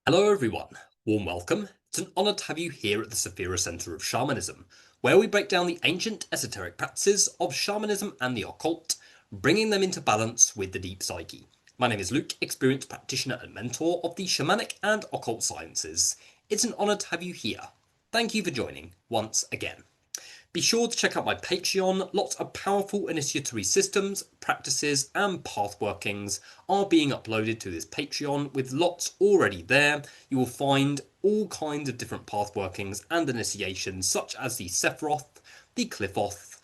Hello everyone, warm welcome. It's an honour to have you here at the Sephiroth Centre of Shamanism, where we break down the ancient esoteric practices of shamanism and the occult, bringing them into balance with the deep psyche. My name is Luke, experienced practitioner and mentor of the shamanic and occult sciences. It's an honour to have you here. Thank you for joining once again. Be sure to check out my Patreon. Lots of powerful initiatory systems, practices, and path workings are being uploaded to this Patreon, with lots already there. You will find all kinds of different path workings and initiations, such as the Sephiroth, the Qliphoth,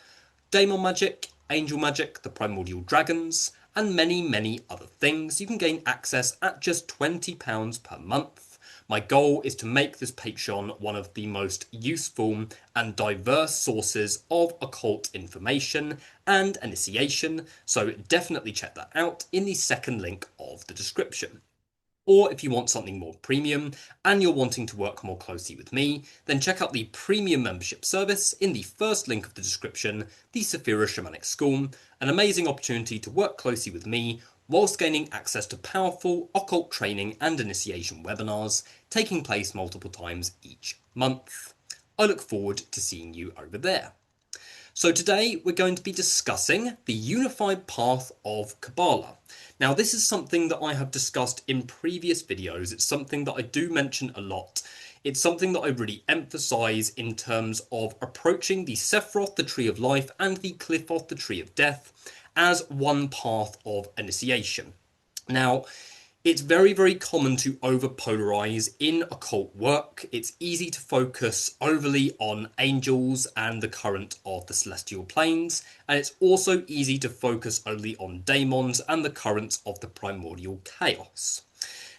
Daemon Magic, Angel Magic, the Primordial Dragons, and many, many other things. You can gain access at just £20 per month. My goal is to make this Patreon one of the most useful and diverse sources of occult information and initiation, so definitely check that out in the second link of the description. Or if you want something more premium and you're wanting to work more closely with me, then check out the premium membership service in the first link of the description, the Sephiroth Shamanic School, an amazing opportunity to work closely with me whilst gaining access to powerful occult training and initiation webinars taking place multiple times each month. I look forward to seeing you over there. So today we're going to be discussing the unified path of Cabala. Now this is something that I have discussed in previous videos. It's something that I do mention a lot. It's something that I really emphasize in terms of approaching the Sephiroth, the Tree of Life, and the Qliphoth, the Tree of Death, as one path of initiation. Now, it's very, very common to over-polarize in occult work. It's easy to focus overly on angels and the current of the celestial planes, and it's also easy to focus only on daemons and the currents of the primordial chaos.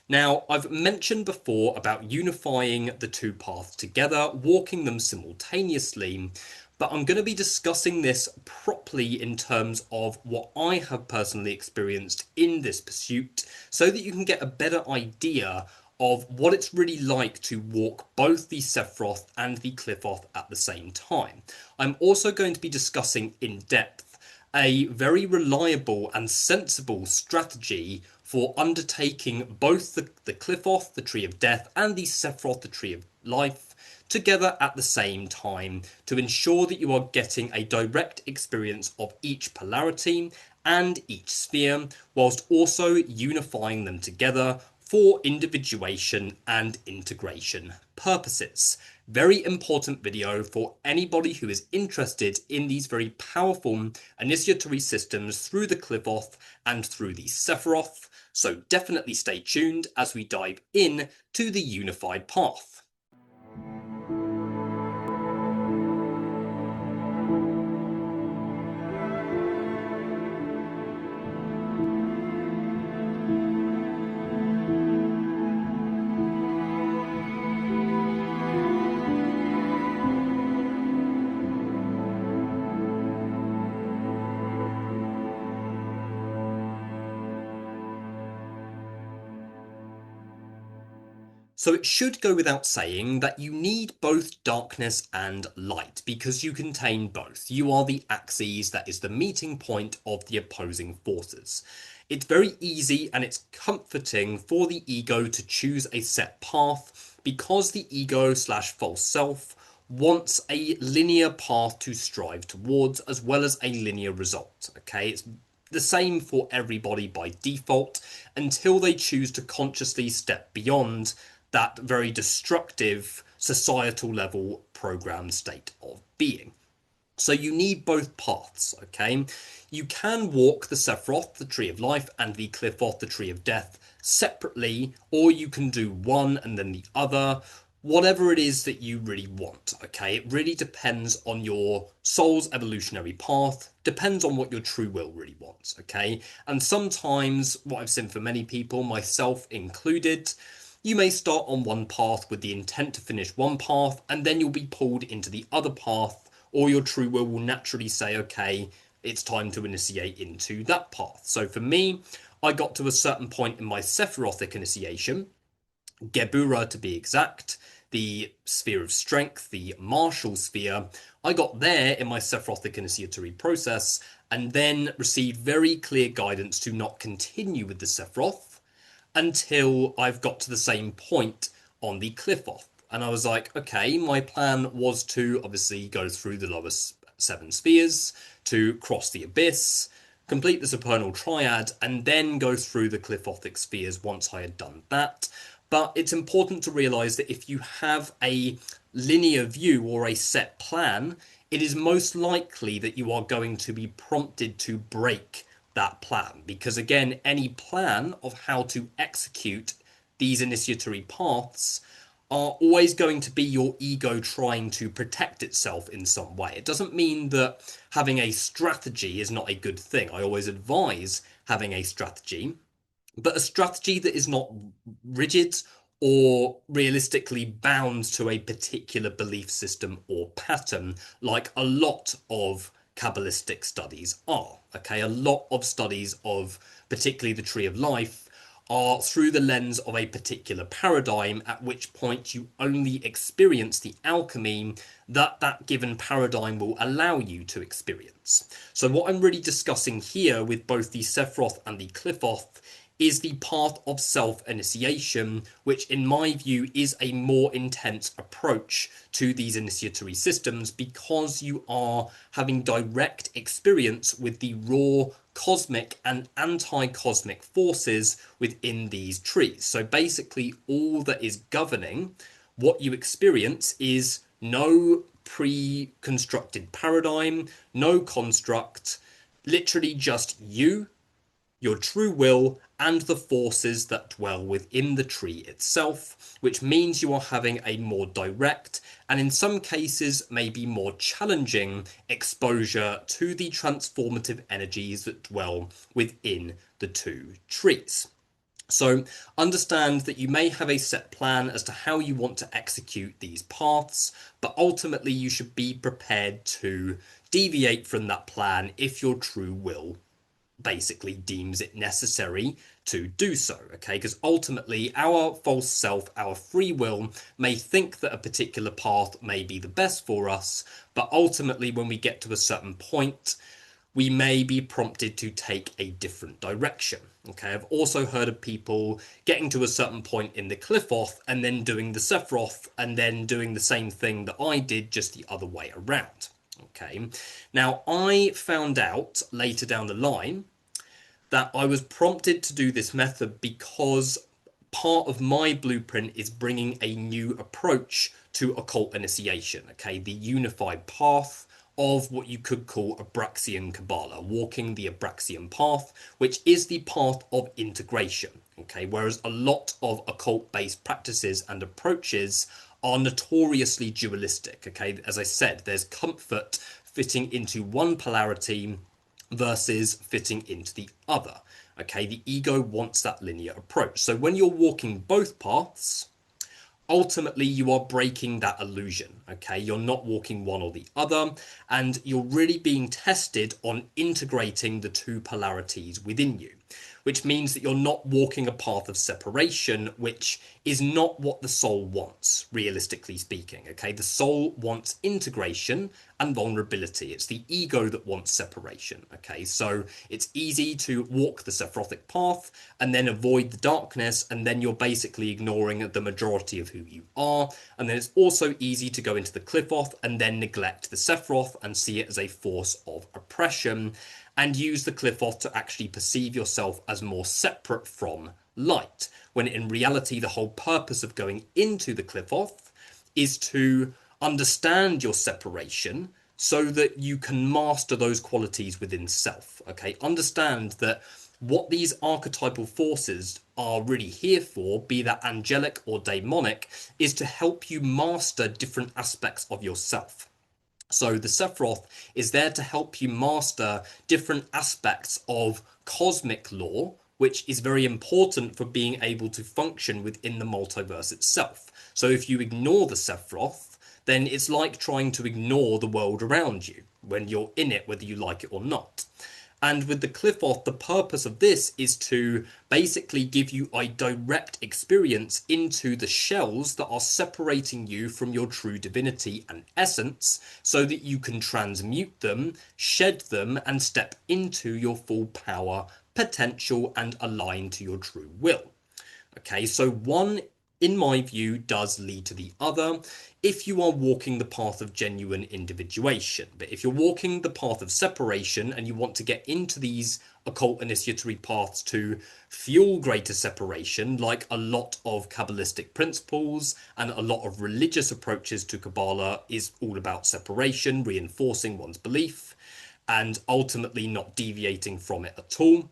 Now, I've mentioned before about unifying the two paths together, walking them simultaneously, but I'm going to be discussing this properly in terms of what I have personally experienced in this pursuit, so that you can get a better idea of what it's really like to walk both the Sephiroth and the Qliphoth at the same time. I'm also going to be discussing in depth a very reliable and sensible strategy for undertaking both the Qliphoth, the Tree of Death, and the Sephiroth, the Tree of Life, together at the same time to ensure that you are getting a direct experience of each polarity and each sphere, whilst also unifying them together for individuation and integration purposes. Very important video for anybody who is interested in these very powerful initiatory systems through the Qliphoth and through the Sephiroth. So definitely stay tuned as we dive in to the unified path. So it should go without saying that you need both darkness and light because you contain both. You are the axes that is the meeting point of the opposing forces. It's very easy and it's comforting for the ego to choose a set path because the ego slash false self wants a linear path to strive towards as well as a linear result. Okay, it's the same for everybody by default until they choose to consciously step beyond that very destructive societal level program state of being. So you need both paths, okay? You can walk the Sephiroth, the Tree of Life, and the Qliphoth, the Tree of Death, separately, or you can do one and then the other, whatever it is that you really want, okay? It really depends on your soul's evolutionary path, depends on what your true will really wants, okay? And sometimes, what I've seen for many people, myself included, you may start on one path with the intent to finish one path, and then you'll be pulled into the other path, or your true will naturally say, okay, it's time to initiate into that path. So for me, I got to a certain point in my Sephirothic initiation, Gebura to be exact, the sphere of strength, the martial sphere. I got there in my Sephirothic initiatory process, and then received very clear guidance to not continue with the Sephiroth, until I've got to the same point on the Qliphoth. And I was like, okay, my plan was to obviously go through the lowest 7 spheres, to cross the abyss, complete the Supernal Triad, and then go through the Qliphothic spheres once I had done that. But it's important to realise that if you have a linear view or a set plan, it is most likely that you are going to be prompted to break that plan. Because again, any plan of how to execute these initiatory paths are always going to be your ego trying to protect itself in some way. It doesn't mean that having a strategy is not a good thing. I always advise having a strategy, but a strategy that is not rigid or realistically bound to a particular belief system or pattern, like a lot of Kabbalistic studies are. Okay, a lot of studies of particularly the Tree of Life are through the lens of a particular paradigm, at which point you only experience the alchemy that given paradigm will allow you to experience. So what I'm really discussing here with both the Sephiroth and the Qliphoth is the path of self-initiation, which in my view is a more intense approach to these initiatory systems, because you are having direct experience with the raw cosmic and anti-cosmic forces within these trees. So basically all that is governing what you experience is no pre-constructed paradigm, no construct, literally just you, your true will, and the forces that dwell within the tree itself, which means you are having a more direct and in some cases maybe more challenging exposure to the transformative energies that dwell within the two trees. So understand that you may have a set plan as to how you want to execute these paths, but ultimately you should be prepared to deviate from that plan if your true will basically deems it necessary to do so, okay? Because ultimately our false self, our free will, may think that a particular path may be the best for us, but ultimately when we get to a certain point, we may be prompted to take a different direction. Okay, I've also heard of people getting to a certain point in the Qliphoth and then doing the Sephiroth and then doing the same thing that I did, just the other way around. Okay, now I found out later down the line that I was prompted to do this method because part of my blueprint is bringing a new approach to occult initiation, okay, the unified path of what you could call Abraxian Cabala, walking the Abraxian path, which is the path of integration, okay, whereas a lot of occult-based practices and approaches are notoriously dualistic, okay. As I said, there's comfort fitting into one polarity versus fitting into the other. Okay, the ego wants that linear approach. So when you're walking both paths, ultimately you are breaking that illusion. Okay, you're not walking one or the other, and you're really being tested on integrating the two polarities within you, which means that you're not walking a path of separation, which is not what the soul wants, realistically speaking. Okay, the soul wants integration and vulnerability. It's the ego that wants separation. Okay, so it's easy to walk the Sephirothic path and then avoid the darkness, and then you're basically ignoring the majority of who you are. And then it's also easy to go into the Qliphoth and then neglect the Sephiroth and see it as a force of oppression, and use the Qliphoth to actually perceive yourself as more separate from light, when in reality the whole purpose of going into the Qliphoth is to understand your separation so that you can master those qualities within self. Okay, understand that what these archetypal forces are really here for, be that angelic or demonic, is to help you master different aspects of yourself. So the Sephiroth is there to help you master different aspects of cosmic law, which is very important for being able to function within the multiverse itself. So if you ignore the Sephiroth, then it's like trying to ignore the world around you when you're in it, whether you like it or not. And with the Qliphoth, the purpose of this is to basically give you a direct experience into the shells that are separating you from your true divinity and essence, so that you can transmute them, shed them, and step into your full power, potential, and align to your true will. Okay, so one, in my view, does lead to the other if you are walking the path of genuine individuation. But if you're walking the path of separation and you want to get into these occult initiatory paths to fuel greater separation, like a lot of Kabbalistic principles and a lot of religious approaches to Kabbalah is all about separation, reinforcing one's belief, and ultimately not deviating from it at all,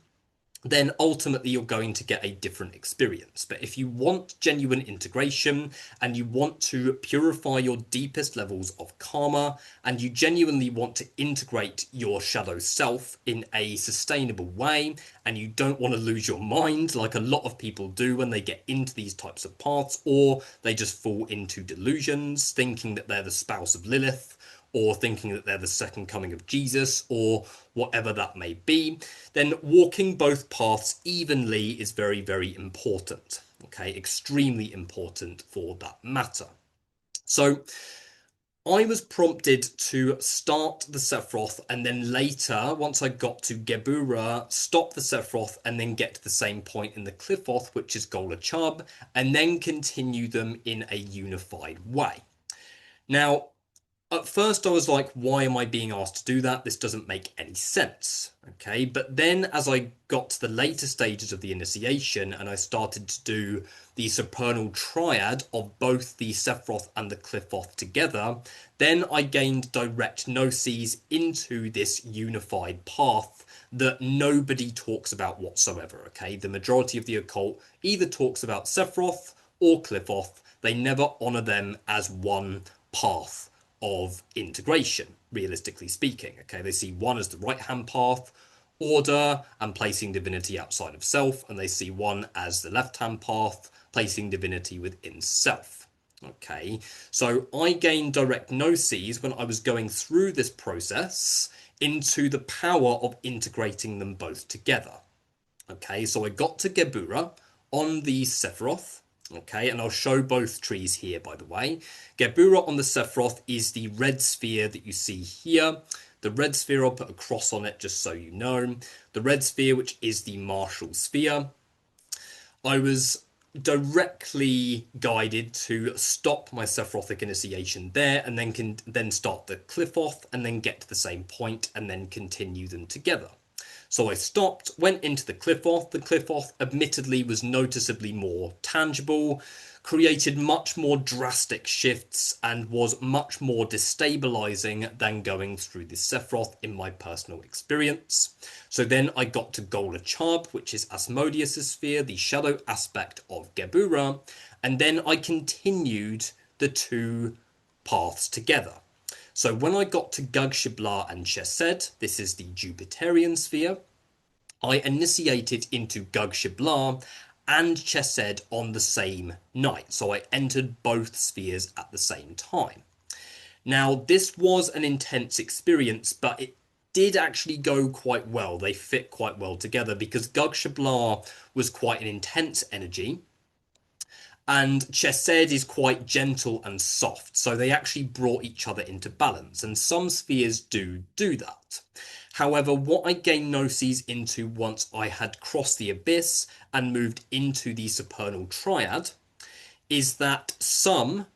then ultimately you're going to get a different experience. But if you want genuine integration and you want to purify your deepest levels of karma and you genuinely want to integrate your shadow self in a sustainable way and you don't want to lose your mind like a lot of people do when they get into these types of paths, or they just fall into delusions thinking that they're the spouse of Lilith, or thinking that they're the second coming of Jesus, or whatever that may be, then walking both paths evenly is very, very important. Okay, extremely important for that matter. So I was prompted to start the Sephiroth and then later, once I got to Gebura, stop the Sephiroth and then get to the same point in the Qliphoth, which is Golachab, and then continue them in a unified way. Now, at first I was like, why am I being asked to do that? This doesn't make any sense. Okay, but then as I got to the later stages of the initiation and I started to do the Supernal Triad of both the Sephiroth and the Qliphoth together, then I gained direct gnosis into this unified path that nobody talks about whatsoever. Okay, the majority of the occult either talks about Sephiroth or Qliphoth. They never honor them as one path of integration, realistically speaking. Okay, they see one as the right-hand path, order, and placing divinity outside of self, and they see one as the left-hand path, placing divinity within self. Okay, so I gained direct gnosis when I was going through this process into the power of integrating them both together. Okay, so I got to Gebura on the Sephiroth. Okay, and I'll show both trees here, by the way. Gebura on the Sephiroth is the red sphere that you see here. The red sphere, I'll put a cross on it just so you know. The red sphere, which is the martial sphere. I was directly guided to stop my Sephirothic initiation there and then start the Qliphoth and then get to the same point and then continue them together. So I stopped, went into the Qliphoth. The Qliphoth admittedly was noticeably more tangible, created much more drastic shifts, and was much more destabilizing than going through the Sephiroth in my personal experience. So then I got to Golachab, which is Asmodeus' sphere, the shadow aspect of Gebura, and then I continued the two paths together. So when I got to Gugshibla and Chesed, this is the Jupiterian sphere, I initiated into Gugshibla and Chesed on the same night. So I entered both spheres at the same time. Now, this was an intense experience, but it did actually go quite well. They fit quite well together because Gugshibla was quite an intense energy, and Chesed is quite gentle and soft, so they actually brought each other into balance, and some spheres do that. However, what I gained gnosis into once I had crossed the abyss and moved into the Supernal Triad is that some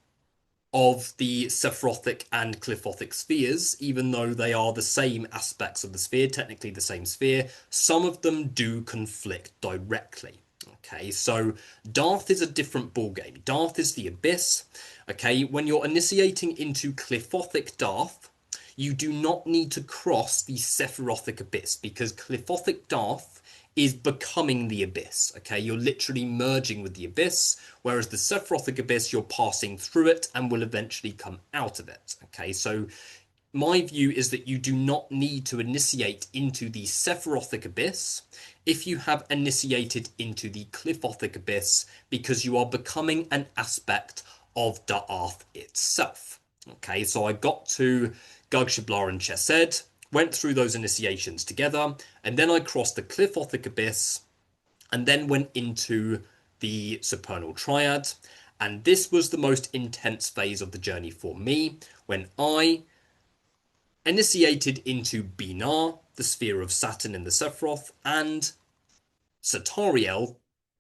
of the Sephirothic and Qliphothic spheres, even though they are the same aspects of the sphere, technically the same sphere, some of them do conflict directly. Okay, so Darth is a different ballgame. Darth is the abyss. Okay, when you're initiating into Qliphothic Darth, you do not need to cross the Sephirothic abyss because Qliphothic Darth is becoming the abyss. Okay, you're literally merging with the abyss, whereas the Sephirothic abyss, you're passing through it and will eventually come out of it. Okay, so my view is that you do not need to initiate into the Sephirothic abyss if you have initiated into the Qliphothic abyss because you are becoming an aspect of Da'ath itself. Okay, so I got to Gugshibla and Chesed, went through those initiations together, and then I crossed the Qliphothic abyss and then went into the Supernal Triad. And this was the most intense phase of the journey for me when I initiated into Binah, the sphere of Saturn in the Sephiroth, and Satariel,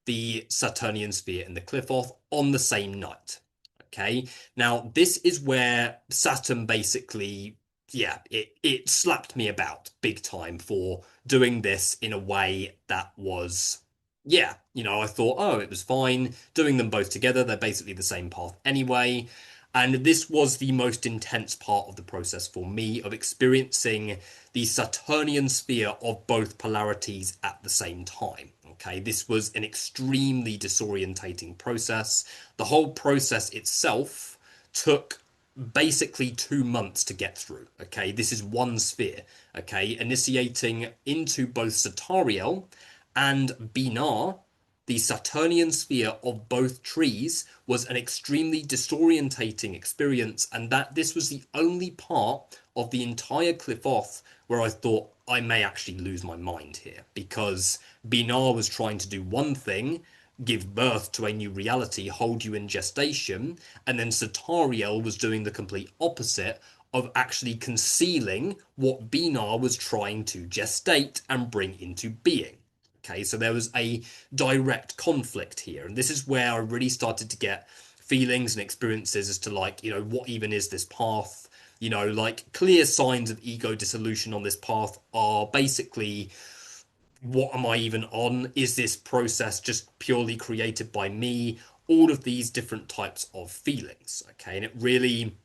the Saturnian sphere and the Qliphoth on the same night. Okay, now this is where Saturn basically, yeah, it slapped me about big time for doing this in a way that was, yeah, I thought, oh, it was fine doing them both together. They're basically the same path anyway. And this was the most intense part of the process for me of experiencing the Saturnian sphere of both polarities at the same time. Okay, this was an extremely disorientating process. The whole process itself took basically 2 months to get through. Okay, this is one sphere. Okay, initiating into both Satariel and Binar, the Saturnian sphere of both trees, was an extremely disorientating experience, and that this was the only part of the entire Qliphoth where I thought I may actually lose my mind here, because Binar was trying to do one thing, give birth to a new reality, hold you in gestation, and then Satariel was doing the complete opposite of actually concealing what Binar was trying to gestate and bring into being. Okay, so there was a direct conflict here, and this is where I really started to get feelings and experiences as to, like, what even is this path? Like, clear signs of ego dissolution on this path are basically, what am I even on? Is this process just purely created by me? All of these different types of feelings. Okay, and it really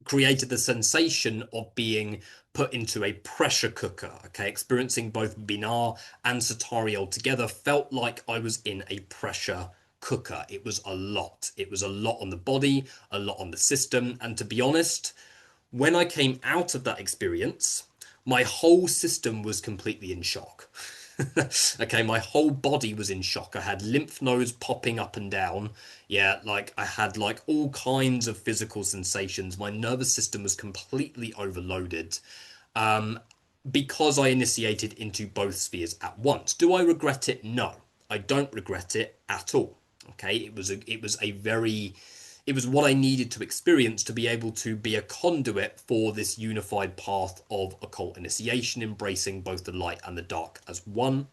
created the sensation of being put into a pressure cooker. Okay, experiencing both Binar and Satariel together felt like I was in a pressure cooker. It was a lot. It was a lot on the body, a lot on the system, and to be honest, when I came out of that experience, my whole system was completely in shock. Okay, my whole body was in shock. I had lymph nodes popping up and down. Yeah, like I had like all kinds of physical sensations. My nervous system was completely overloaded. Um, because I initiated into both spheres at once. Do I regret it? No, I don't regret it at all. Okay, it was what I needed to experience to be able to be a conduit for this unified path of occult initiation, embracing both the light and the dark as one.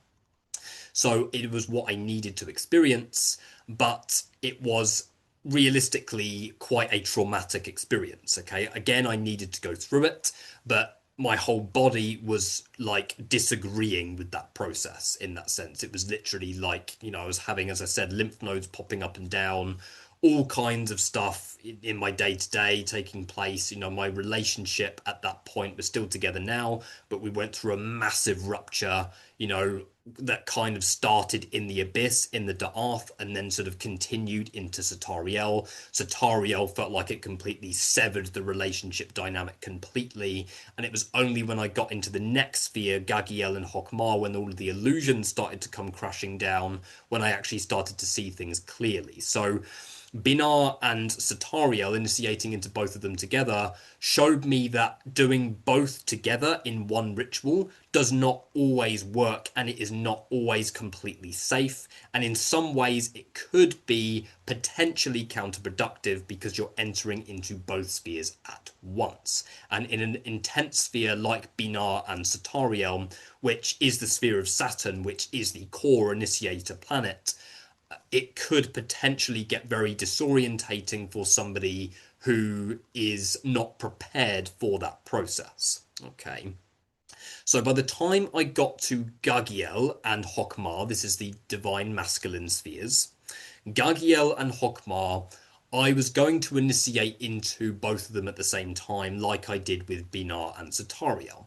So it was what I needed to experience, but it was realistically quite a traumatic experience. Okay, again, I needed to go through it, but my whole body was like disagreeing with that process in that sense. It was literally like, I was having, as I said, lymph nodes popping up and down, all kinds of stuff in my day to day taking place. My relationship at that point was still together now, but we went through a massive rupture, that kind of started in the abyss, in the Da'ath, and then sort of continued into Satariel. Satariel felt like it completely severed the relationship dynamic completely, and it was only when I got into the next sphere, Gagiel and Hokmar, when all of the illusions started to come crashing down, when I actually started to see things clearly. So Binar and Satariel, initiating into both of them together, showed me that doing both together in one ritual does not always work, and it is not always completely safe. And in some ways, it could be potentially counterproductive because you're entering into both spheres at once. And in an intense sphere like Binar and Satariel, which is the sphere of Saturn, which is the core initiator planet, it could potentially get very disorientating for somebody who is not prepared for that process. Okay. So by the time I got to Gagiel and Hokmar, this is the divine masculine spheres, Gagiel and Hokmar, I was going to initiate into both of them at the same time, like I did with Binar and Satariel.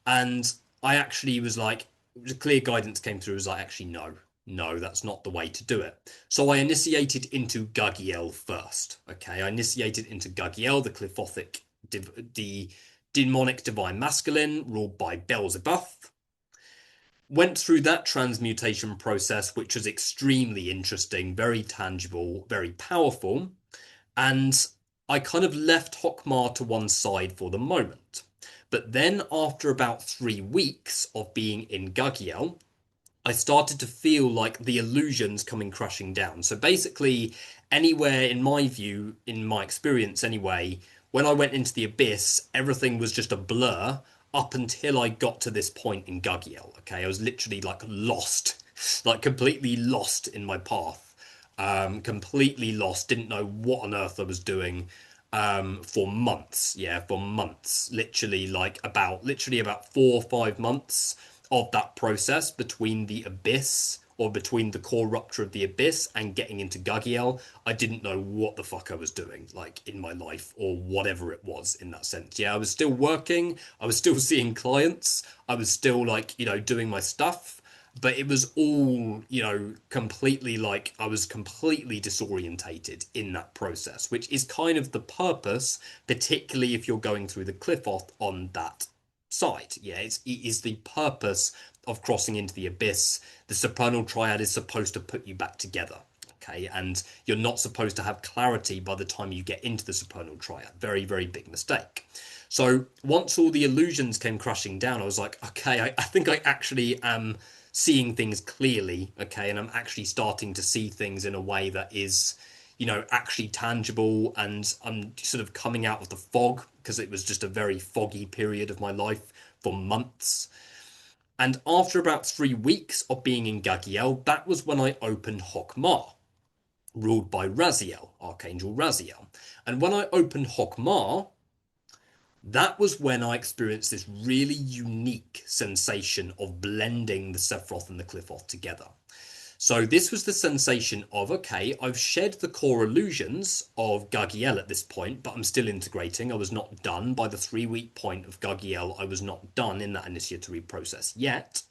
And I actually was like, the clear guidance came through, was like, actually, no, that's not the way to do it. So I initiated into Gagiel first. Okay, I initiated into Gagiel, the Qliphothic, the demonic divine masculine, ruled by Beelzebub. Went through that transmutation process, which was extremely interesting, very tangible, very powerful. And I kind of left Hokmar to one side for the moment. But then after about 3 weeks of being in Gagiel, I started to feel like the illusions coming crashing down. So basically, anywhere in my view, in my experience anyway, when I went into the abyss, everything was just a blur up until I got to this point in Gagiel. Okay, I was literally like lost like completely lost in my path, completely lost, didn't know what on earth I was doing, for months. Yeah, for months, literally about 4 or 5 months of that process between the abyss, or between the core rupture of the abyss and getting into Gagiel. I didn't know what the fuck I was doing, like, in my life, or whatever it was in that sense. Yeah, I was still working, I was still seeing clients, I was still, like, doing my stuff, but it was all, completely, like, I was completely disorientated in that process, which is kind of the purpose, particularly if you're going through the Qliphoth on that side. Yeah, it is the purpose of crossing into the abyss. The Supernal Triad is supposed to put you back together. Okay, and you're not supposed to have clarity by the time you get into the Supernal Triad. Very, very big mistake. So once all the illusions came crashing down, I was like, okay, I think I actually am seeing things clearly. Okay, and I'm actually starting to see things in a way that is, actually tangible, and I'm sort of coming out of the fog, because it was just a very foggy period of my life for months. And after about 3 weeks of being in Gagiel, that was when I opened Hokmah, ruled by Raziel, Archangel Raziel. And when I opened Hokmah, that was when I experienced this really unique sensation of blending the Sephiroth and the Qliphoth together. So this was the sensation of, okay, I've shed the core illusions of Gagiel at this point, but I'm still integrating. I was not done by the 3 week point of Gagiel. I was not done in that initiatory process yet.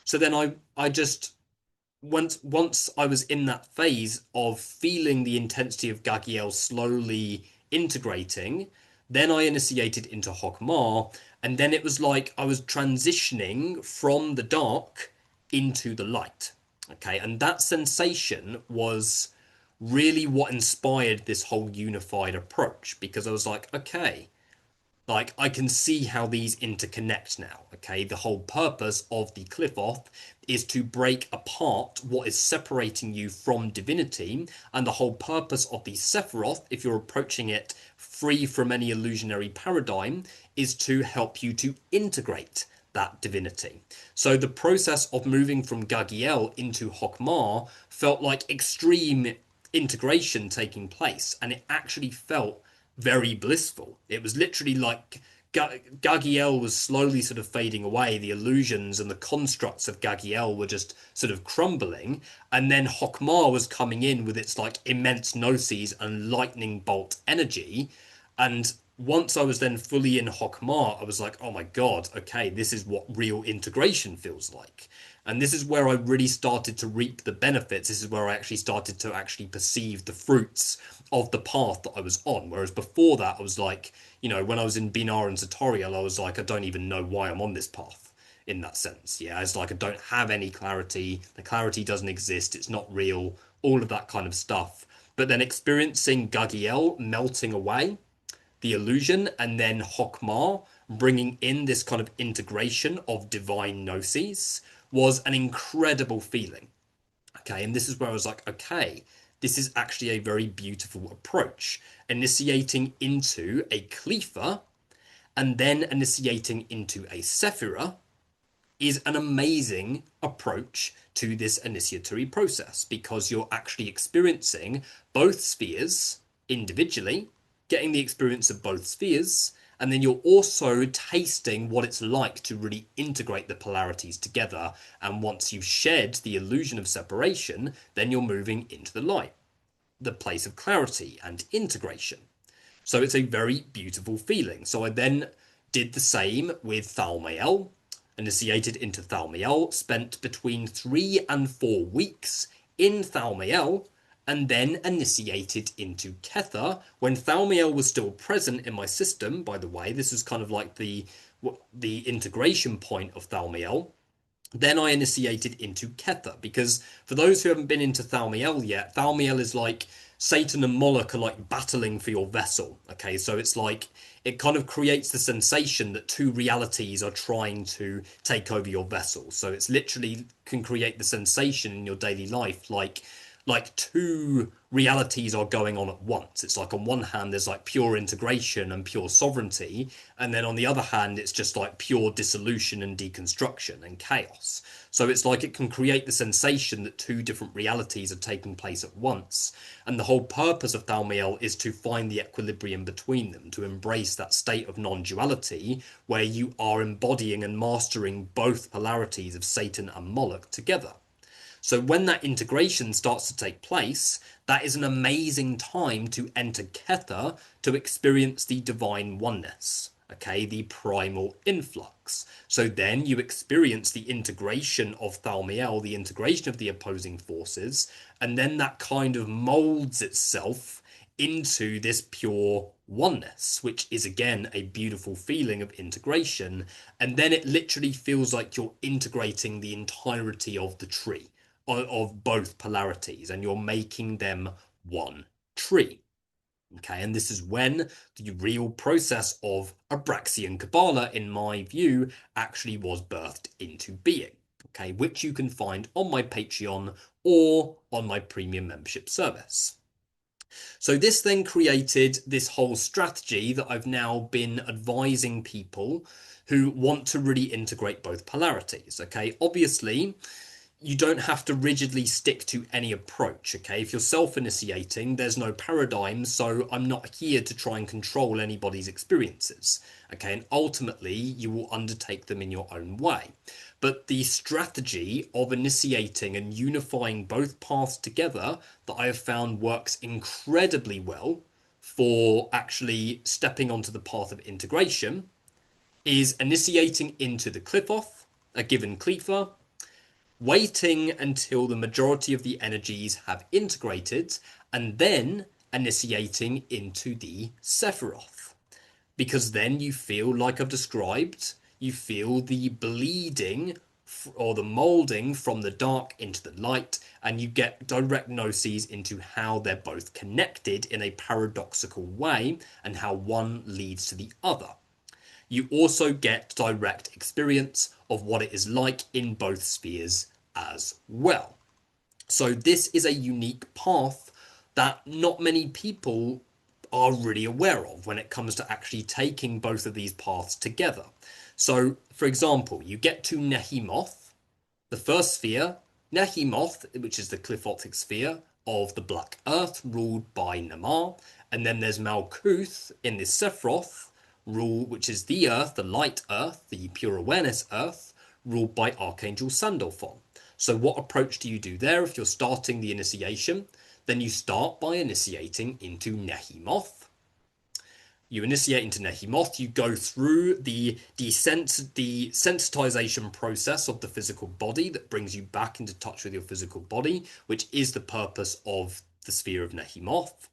So then I just, once I was in that phase of feeling the intensity of Gagiel slowly integrating, then I initiated into Hokmah, and then it was like I was transitioning from the dark into the light. Okay, and that sensation was really what inspired this whole unified approach, because I was like, okay, like, I can see how these interconnect now. Okay, the whole purpose of the Qliphoth is to break apart what is separating you from divinity, and the whole purpose of the Sephiroth, if you're approaching it free from any illusionary paradigm, is to help you to integrate that divinity. So the process of moving from Gagiel into Hokmah felt like extreme integration taking place, and it actually felt very blissful. It was literally like Gagiel was slowly sort of fading away. The illusions and the constructs of Gagiel were just sort of crumbling. And then Hokmah was coming in with its like immense gnosis and lightning bolt energy. And once I was then fully in Hokmah, I was like, oh my God, okay, this is what real integration feels like. And this is where I really started to reap the benefits. This is where I actually started to actually perceive the fruits of the path that I was on. Whereas before that, I was like, when I was in Binar and Sartorial, I was like, I don't even know why I'm on this path in that sense. Yeah, it's like I don't have any clarity. The clarity doesn't exist. It's not real. All of that kind of stuff. But then experiencing Gagiel melting away the illusion, and then Hokmah bringing in this kind of integration of divine gnosis, was an incredible feeling. Okay, and this is where I was like, okay, this is actually a very beautiful approach. Initiating into a Qlipha and then initiating into a Sephirah is an amazing approach to this initiatory process, because you're actually experiencing both spheres individually, getting the experience of both spheres, and then you're also tasting what it's like to really integrate the polarities together. And once you've shed the illusion of separation, then you're moving into the light, the place of clarity and integration. So it's a very beautiful feeling. So I then did the same with Thalmael, initiated into Thalmael, spent between 3 and 4 weeks in Thalmael, and then initiated into Kether when Thalmael was still present in my system. By the way, this was kind of like the integration point of Thalmael. Then I initiated into Kether, because for those who haven't been into Thalmael yet, Thalmael is like Satan and Moloch are like battling for your vessel. Okay, so it's like it kind of creates the sensation that two realities are trying to take over your vessel. So it's literally can create the sensation in your daily life, like two realities are going on at once. It's like on one hand there's like pure integration and pure sovereignty, and then on the other hand it's just like pure dissolution and deconstruction and chaos. So it's like it can create the sensation that two different realities are taking place at once, and the whole purpose of Thaumiel is to find the equilibrium between them, to embrace that state of non-duality where you are embodying and mastering both polarities of Satan and Moloch together. So when that integration starts to take place, that is an amazing time to enter Kether to experience the divine oneness, okay, the primal influx. So then you experience the integration of Thaumiel, the integration of the opposing forces, and then that kind of molds itself into this pure oneness, which is again a beautiful feeling of integration. And then it literally feels like you're integrating the entirety of the tree, of both polarities, and you're making them one tree. Okay, and this is when the real process of Abraxian Cabala, in my view, actually was birthed into being. Okay, which you can find on my Patreon or on my premium membership service. So this then created this whole strategy that I've now been advising people who want to really integrate both polarities. Okay, obviously, you don't have to rigidly stick to any approach, okay? If you're self-initiating, there's no paradigm, so I'm not here to try and control anybody's experiences, okay? And ultimately, you will undertake them in your own way. But the strategy of initiating and unifying both paths together that I have found works incredibly well for actually stepping onto the path of integration is initiating into the Qliphoth, a given Qlipha, waiting until the majority of the energies have integrated, and then initiating into the Sephiroth. Because then you feel, like I've described, you feel the bleeding or the molding from the dark into the light, and you get direct gnosis into how they're both connected in a paradoxical way and how one leads to the other. You also get direct experience of what it is like in both spheres as well. So this is a unique path that not many people are really aware of when it comes to actually taking both of these paths together. So, for example, you get to Nehimoth, the first sphere, Nehimoth, which is the Qliphothic sphere of the Black Earth, ruled by Namar, and then there's Malkuth in the Sephiroth, which is the Earth, the Light Earth, the Pure Awareness Earth, ruled by Archangel Sandalphon. So what approach do you do there if you're starting the initiation? Then you start by initiating into Nehimoth. You initiate into Nehimoth, you go through the desensitization process of the physical body that brings you back into touch with your physical body, which is the purpose of the sphere of Nehimoth.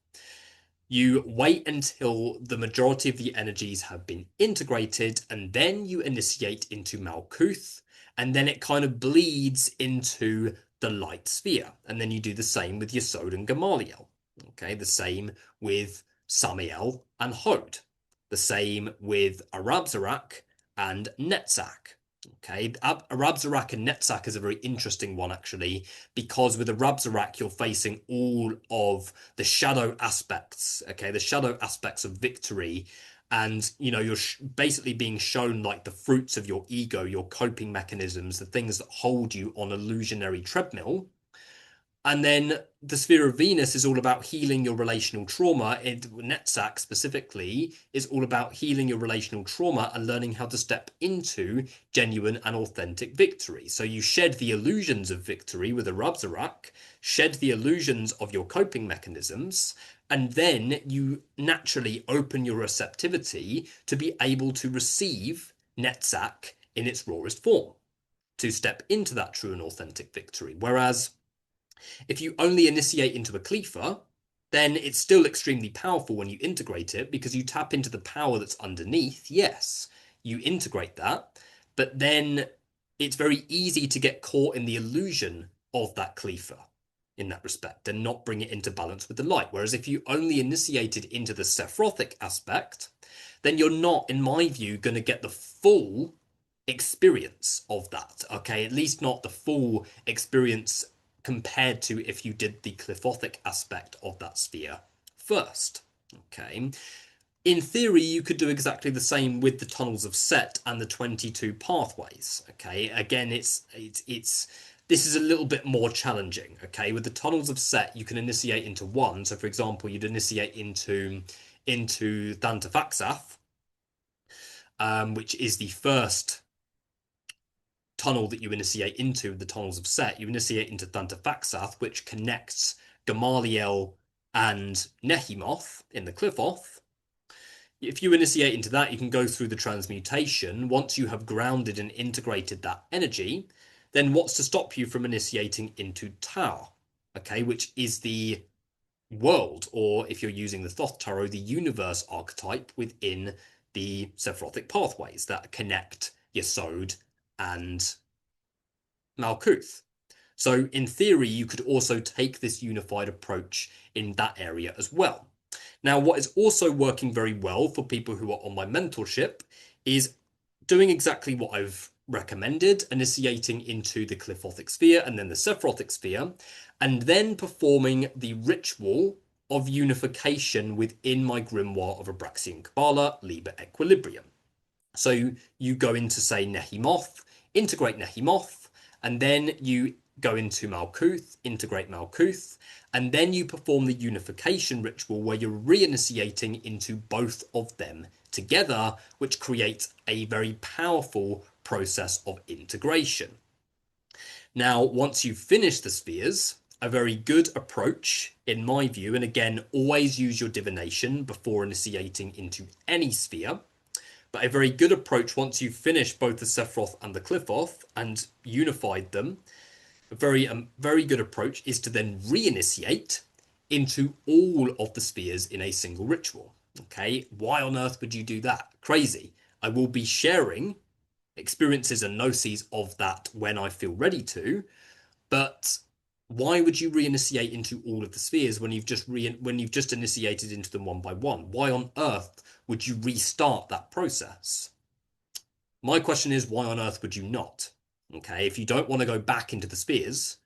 You wait until the majority of the energies have been integrated, and then you initiate into Malkuth, and then it kind of bleeds into the light sphere. And then you do the same with Yesod and Gamaliel. Okay, the same with Samiel and Hod. The same with Arabzarak and Netzach. Okay, Arabzarak and Netzach is a very interesting one, actually, because with Arabzarak, you're facing all of the shadow aspects, okay, the shadow aspects of victory. And, you know, you're basically being shown like the fruits of your ego, your coping mechanisms, the things that hold you on illusionary treadmill. And then the sphere of Venus is all about healing your relational trauma. Netzach specifically is all about healing your relational trauma and learning how to step into genuine and authentic victory. So you shed the illusions of victory with a Rabzarak, shed the illusions of your coping mechanisms, and then you naturally open your receptivity to be able to receive Netzach in its rawest form, to step into that true and authentic victory. Whereas if you only initiate into a Qlipha, then it's still extremely powerful when you integrate it because you tap into the power that's underneath. Yes, you integrate that, but then it's very easy to get caught in the illusion of that Qlipha in that respect and not bring it into balance with the light. Whereas if you only initiated into the Sephirothic aspect, then you're not, in my view, going to get the full experience of that. Okay, at least not the full experience compared to if you did the Qliphothic aspect of that sphere first. Okay. In theory, you could do exactly the same with the tunnels of Set and the 22 pathways. Okay, again, this is a little bit more challenging. Okay, with the tunnels of Set, you can initiate into one. So, for example, you'd initiate into Thantafaksath, which is the first tunnel that you initiate into the tunnels of Set. You initiate into Thantafaksath, which connects Gamaliel and Nehimoth in the Qliphoth. If you initiate into that, you can go through the transmutation. Once you have grounded and integrated that energy, then what's to stop you from initiating into Tau, okay, which is the world, or if you're using the Thoth Tarot, the universe archetype within the Sephirothic pathways that connect Yesod and Malkuth. So in theory, you could also take this unified approach in that area as well. Now, what is also working very well for people who are on my mentorship is doing exactly what I've recommended, initiating into the Qliphothic sphere and then the Sephirothic sphere, and then performing the ritual of unification within my grimoire of Abraxian Cabala, Liber Equilibrium. So you go into, say, Nehimoth, integrate Nehimoth, and then you go into Malkuth, integrate Malkuth, and then you perform the unification ritual where you're reinitiating into both of them together, which creates a very powerful process of integration. Now, once you finish the spheres, a very good approach, in my view, and again, always use your divination before initiating into any sphere, but a very good approach once you've finished both the Sephiroth and the Qliphoth and unified them, a very good approach is to then reinitiate into all of the spheres in a single ritual. Okay, why on earth would you do that? Crazy. I will be sharing experiences and gnosis of that when I feel ready to, but why would you reinitiate into all of the spheres when you've just initiated into them one by one? Why on earth would you restart that process? My question is, why on earth would you not? Okay, if you don't want to go back into the spheres,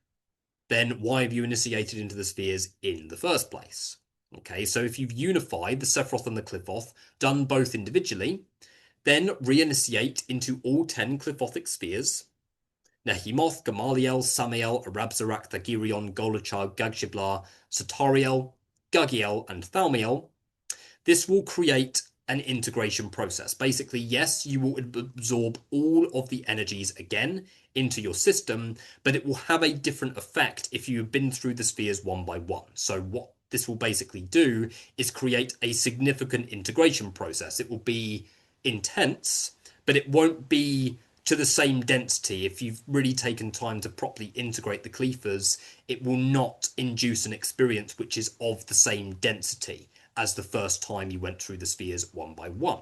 then why have you initiated into the spheres in the first place? Okay, so if you've unified the Sephiroth and the Qliphoth, done both individually, then reinitiate into all 10 Qliphothic spheres. Nehimoth, Gamaliel, Samael, Arabzarak, Thagirion, Golachar, Gagshiblar, Satariel, Gagiel, and Thalmiel. This will create an integration process. Basically, yes, you will absorb all of the energies again into your system, but it will have a different effect if you've been through the spheres one by one. So what this will basically do is create a significant integration process. It will be intense, but it won't be to the same density. If you've really taken time to properly integrate the Qliphas, it will not induce an experience which is of the same density as the first time you went through the spheres one by one.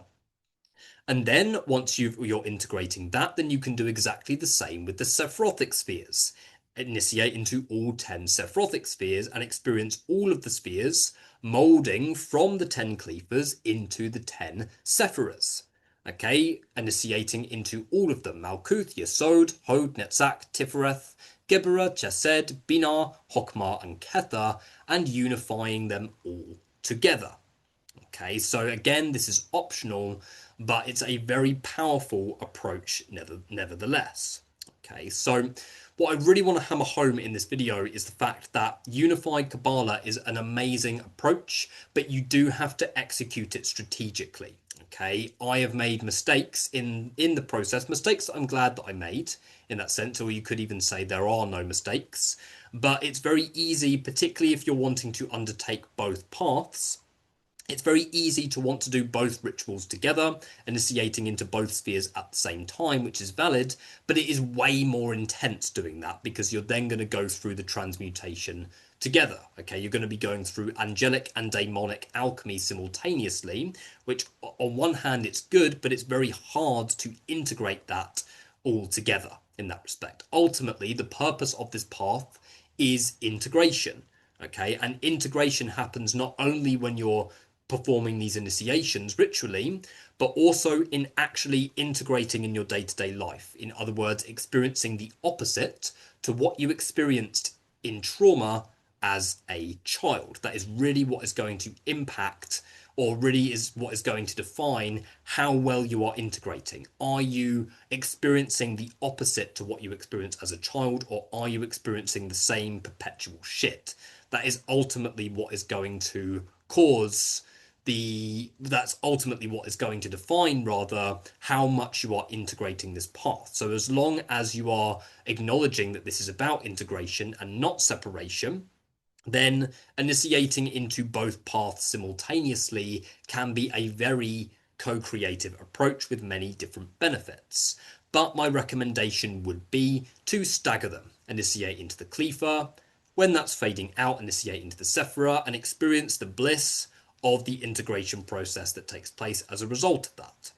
And then once you're integrating that, then you can do exactly the same with the Sephirothic spheres. Initiate into all 10 Sephirothic spheres and experience all of the spheres molding from the 10 Qliphas into the 10 Sephiras. Okay, initiating into all of them: Malkuth, Yesod, Hod, Netzach, Tifereth, Geburah, Chesed, Binah, Hokmah, and Kether, and unifying them all together. Okay, so again, this is optional, but it's a very powerful approach nevertheless. Okay, so what I really want to hammer home in this video is the fact that unified Cabala is an amazing approach, but you do have to execute it strategically. Okay, I have made mistakes in the process, mistakes that I'm glad that I made in that sense, or you could even say there are no mistakes, but it's very easy, particularly if you're wanting to undertake both paths. It's very easy to want to do both rituals together, initiating into both spheres at the same time, which is valid, but it is way more intense doing that because you're then going to go through the transmutation together. Okay, you're going to be going through angelic and demonic alchemy simultaneously, which on one hand it's good, but it's very hard to integrate that all together in that respect. Ultimately, the purpose of this path is integration. Okay, and integration happens not only when you're performing these initiations ritually, but also in actually integrating in your day-to-day life. In other words, experiencing the opposite to what you experienced in trauma as a child. That is really what is going to impact, or really is what is going to define how well you are integrating. Are you experiencing the opposite to what you experienced as a child, or are you experiencing the same perpetual shit? That is ultimately what is going to cause that's ultimately what is going to define, rather, how much you are integrating this path. So as long as you are acknowledging that this is about integration and not separation, then initiating into both paths simultaneously can be a very co-creative approach with many different benefits. But my recommendation would be to stagger them. Initiate into the Qlipha, when that's fading out, initiate into the Sephiroth, and experience the bliss of the integration process that takes place as a result of that.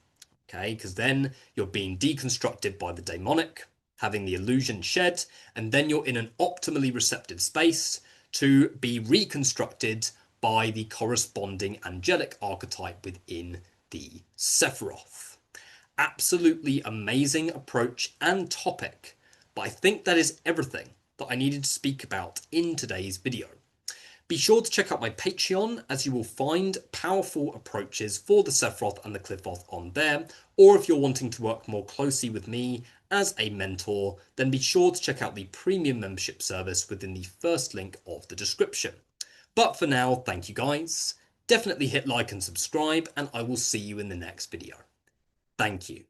Okay, because then you're being deconstructed by the demonic, having the illusion shed, and then you're in an optimally receptive space to be reconstructed by the corresponding angelic archetype within the Sephiroth. Absolutely amazing approach and topic, but I think that is everything that I needed to speak about in today's video. Be sure to check out my Patreon, as you will find powerful approaches for the Sephiroth and the Qliphoth on there, or if you're wanting to work more closely with me as a mentor, then be sure to check out the premium membership service within the first link of the description. But for now, thank you guys. Definitely hit like and subscribe, and I will see you in the next video. Thank you.